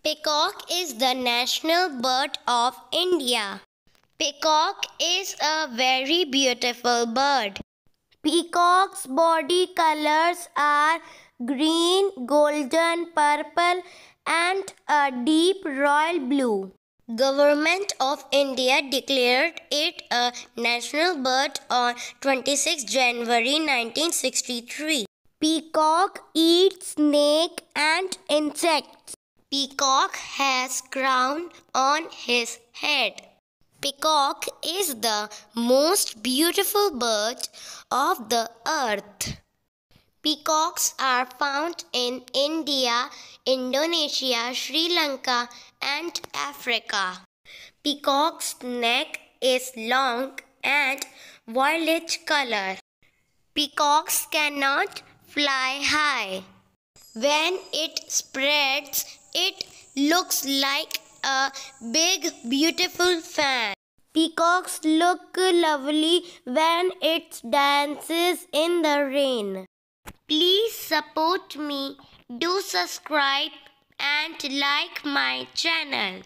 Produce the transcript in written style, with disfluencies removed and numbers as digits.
Peacock is the national bird of India. Peacock is a very beautiful bird. Peacock's body colors are green, golden, purple and a deep royal blue. Government of India declared it a national bird on 26 January 1963. Peacock eats snake and insects. Peacock has crown on his head. Peacock is the most beautiful bird of the earth. Peacocks are found in India, Indonesia, Sri Lanka, and Africa. Peacock's neck is long and violet color. Peacocks cannot fly high. When it spreads, it looks like a big, beautiful fan. Peacocks look lovely when it dances in the rain. Please support me. Do subscribe and like my channel.